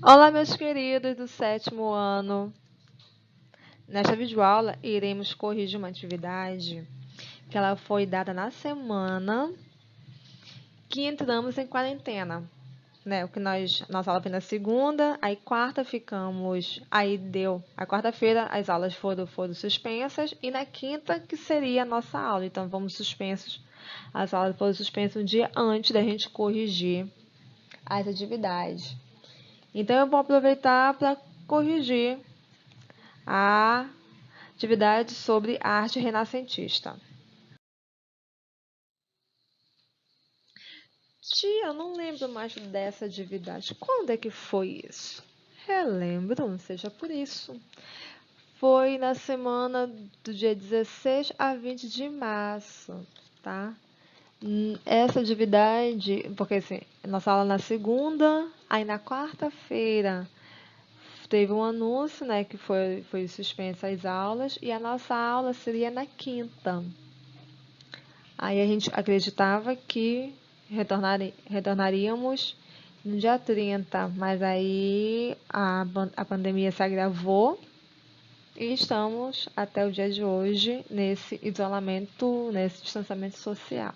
Olá, meus queridos do sétimo ano. Nesta videoaula, iremos corrigir uma atividade que ela foi dada na semana que entramos em quarentena. O que nossa aula foi na segunda, aí quarta ficamos, a quarta-feira as aulas foram suspensas e na quinta que seria a nossa aula. Então, as aulas foram suspensas um dia antes da gente corrigir as atividades. Então, eu vou aproveitar para corrigir a atividade sobre arte renascentista. Tia, eu não lembro mais dessa atividade. Quando é que foi isso? Relembro, não seja por isso. Foi na semana do dia 16 a 20 de março, tá? Essa atividade, porque assim, nossa aula na segunda, aí na quarta-feira teve um anúncio, né, que foi suspensa as aulas, e a nossa aula seria na quinta. Aí a gente acreditava que retornaríamos no dia 30, mas aí a pandemia se agravou e estamos até o dia de hoje nesse isolamento, nesse distanciamento social.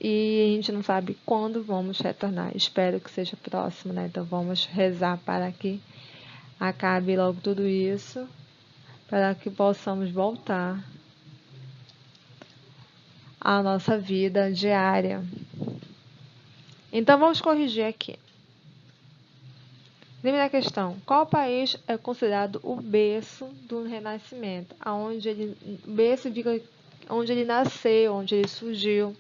E a gente não sabe quando vamos retornar. Espero que seja próximo, né? Então vamos rezar para que acabe logo tudo isso, para que possamos voltar à nossa vida diária. Então vamos corrigir aqui. Primeira questão: qual país é considerado o berço do Renascimento? Berço fica onde ele nasceu, onde ele surgiu.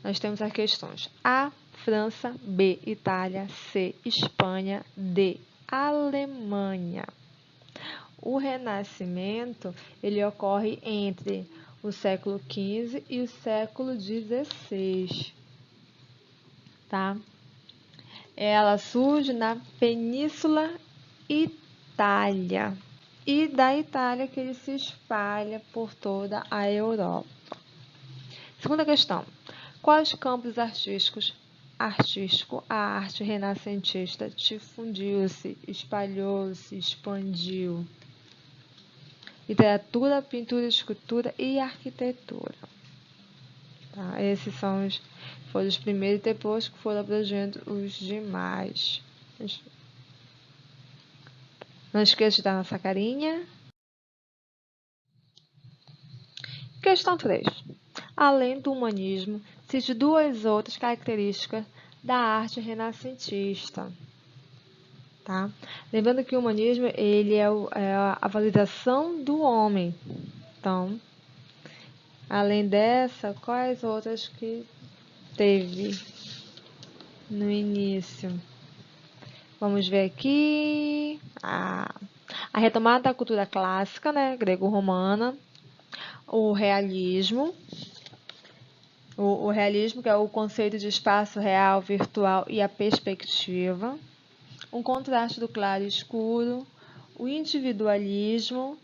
Nós temos as questões: A, França; B, Itália; C, Espanha; D, Alemanha. O Renascimento ele ocorre entre o século XV e o século XVI, tá? Ela surge na Península Itália. E da Itália que ele se espalha por toda a Europa. Segunda questão: quais campos artísticos a arte renascentista difundiu-se, espalhou-se, expandiu? Literatura, pintura, escultura e arquitetura. Tá? Esses foram os primeiros, depois que foram abrangendo os demais. Não esqueça de dar nossa carinha. Questão 3. Além do humanismo, cite duas outras características da arte renascentista. Tá? Lembrando que o humanismo ele é a valorização do homem. Então, além dessa, quais outras que teve no início? Vamos ver aqui. A retomada da cultura clássica, né, grego-romana. O realismo. O realismo, que é o conceito de espaço real, virtual e a perspectiva. Um contraste do claro e escuro. O individualismo,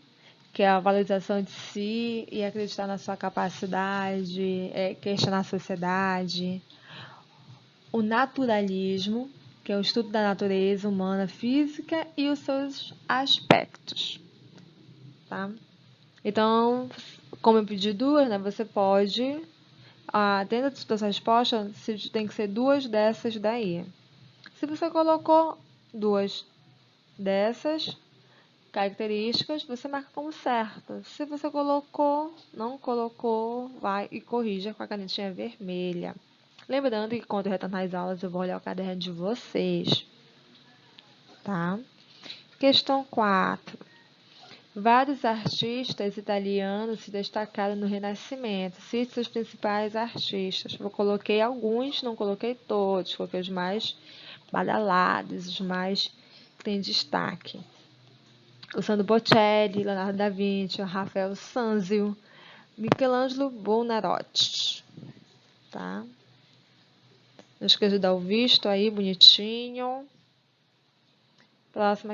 que é a valorização de si e acreditar na sua capacidade, questionar a sociedade. O naturalismo, que é o estudo da natureza humana, física e os seus aspectos. Tá? Então, como eu pedi duas, né, você pode, dentro da sua resposta, tem que ser duas dessas daí. Se você colocou duas dessas características, você marca como certo. Se você não colocou, vai e corrija com a canetinha vermelha. Lembrando que quando eu retornar às aulas, eu vou olhar o caderno de vocês. Tá? Questão 4. Vários artistas italianos se destacaram no Renascimento. Cite seus principais artistas. Eu coloquei alguns, não coloquei todos. Coloquei os mais badalados, os mais que têm destaque. Luciano Botticelli, Leonardo da Vinci, Rafael Sanzio, Michelangelo Buonarroti. Tá? Não esqueça de dar o visto aí, bonitinho. Próxima.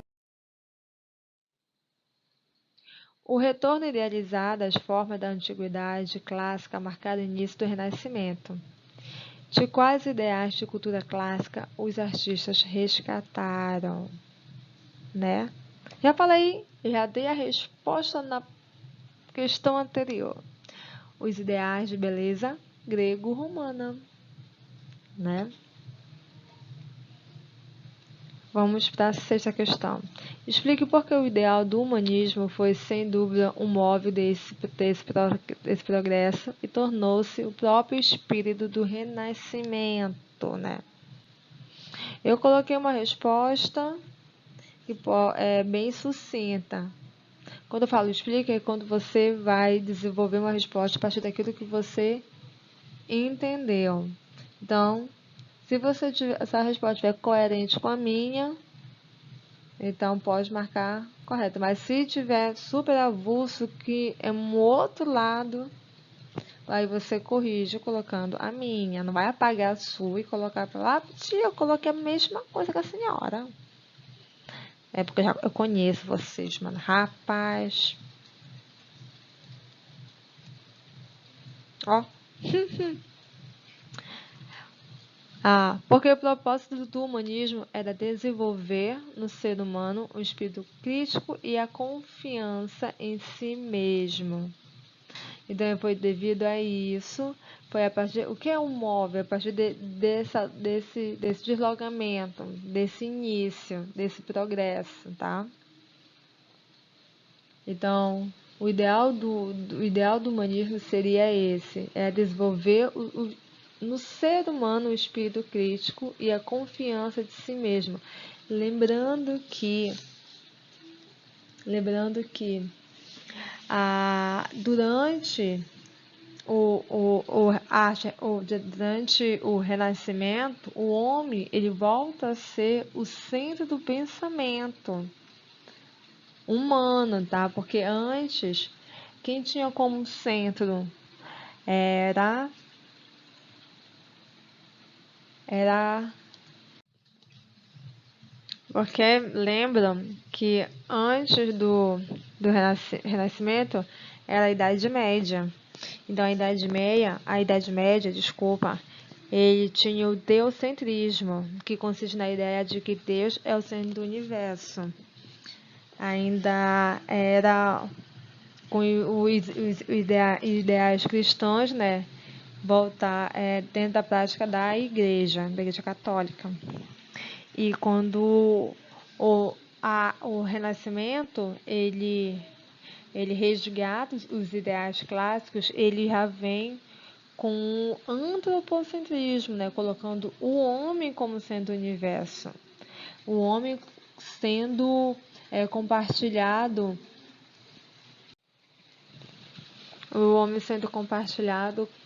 O retorno idealizado às formas da antiguidade clássica marcado o início do Renascimento. De quais ideais de cultura clássica os artistas resgataram, né? Já falei, já dei a resposta na questão anterior. Os ideais de beleza grego-romana, né? Vamos para a sexta questão. Explique por que o ideal do humanismo foi, sem dúvida, um móvel desse progresso e tornou-se o próprio espírito do Renascimento, né? Eu coloquei uma resposta que é bem sucinta. Quando eu falo explica, é quando você vai desenvolver uma resposta a partir daquilo que você entendeu. Então, se essa resposta estiver coerente com a minha, então pode marcar correto. Mas se tiver super avulso, que é um outro lado, aí você corrige colocando a minha. Não vai apagar a sua e colocar para lá. Tia, eu coloquei a mesma coisa que a senhora. É porque eu conheço vocês, mano. Rapaz. Ó. Porque o propósito do humanismo era desenvolver no ser humano o espírito crítico e a confiança em si mesmo. Então, foi devido a isso, foi a partir... O que é um móvel? A partir desse deslocamento, desse início, desse progresso, tá? Então, o ideal do humanismo seria esse, é desenvolver no ser humano o espírito crítico e a confiança de si mesmo. Lembrando que durante durante o Renascimento, o homem ele volta a ser o centro do pensamento humano, tá? Porque antes, quem tinha como centro era porque lembram que antes do Renascimento era a Idade Média. Então a Idade Média, desculpa, ele tinha o teocentrismo, que consiste na ideia de que Deus é o centro do universo. Ainda era com os ideais cristãos, né? Voltar dentro da prática da Igreja Católica. E quando o Renascimento ele resgata os ideais clássicos, ele já vem com o antropocentrismo, né? Colocando o homem como sendo o universo. O homem sendo compartilhado,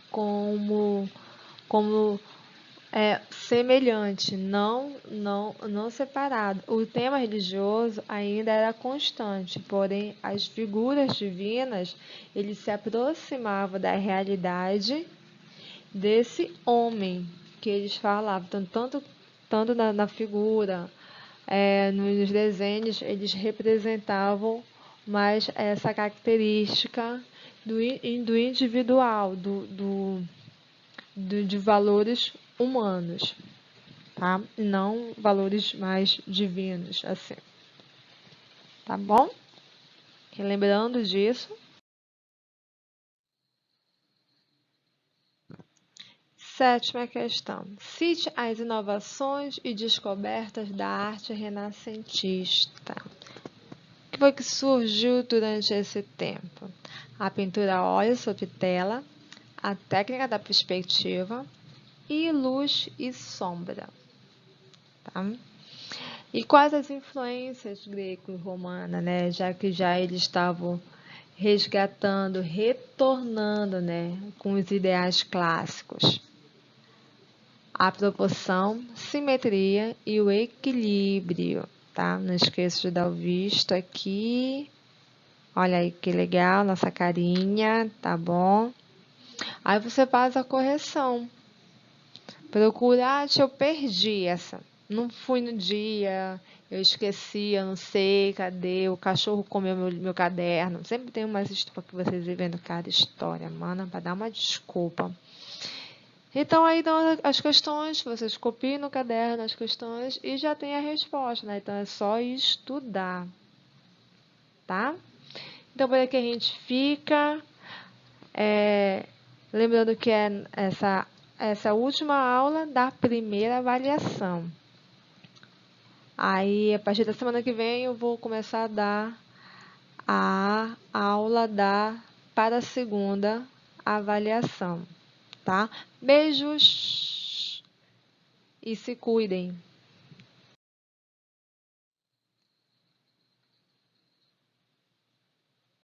como semelhante, não separado. O tema religioso ainda era constante, porém as figuras divinas ele se aproximavam da realidade desse homem que eles falavam, tanto na figura, nos desenhos, eles representavam mais essa característica do individual, de valores humanos, tá? Não valores mais divinos, assim. Tá bom? Lembrando disso. Sétima questão. Cite as inovações e descobertas da arte renascentista. O que foi que surgiu durante esse tempo? A pintura a óleo sobre tela, a técnica da perspectiva e luz e sombra. Tá? E quais as influências greco-romana, né? Já que eles estavam resgatando, retornando, né, com os ideais clássicos. A proporção, simetria e o equilíbrio, tá? Não esqueça de dar o visto aqui. Olha aí que legal, nossa carinha, tá bom? Aí você faz a correção. Procura, eu perdi essa. Não fui no dia, eu esqueci, eu não sei, cadê? O cachorro comeu meu caderno. Sempre tem umas histórias que vocês vivendo cada história, mano, pra dar uma desculpa. Então, aí dão as questões, vocês copiam no caderno as questões e já tem a resposta, né? Então, é só estudar, tá? Então, por aqui a gente fica. Lembrando que é essa última aula da primeira avaliação. Aí, a partir da semana que vem, eu vou começar a dar a aula para a segunda avaliação, tá? Beijos e se cuidem!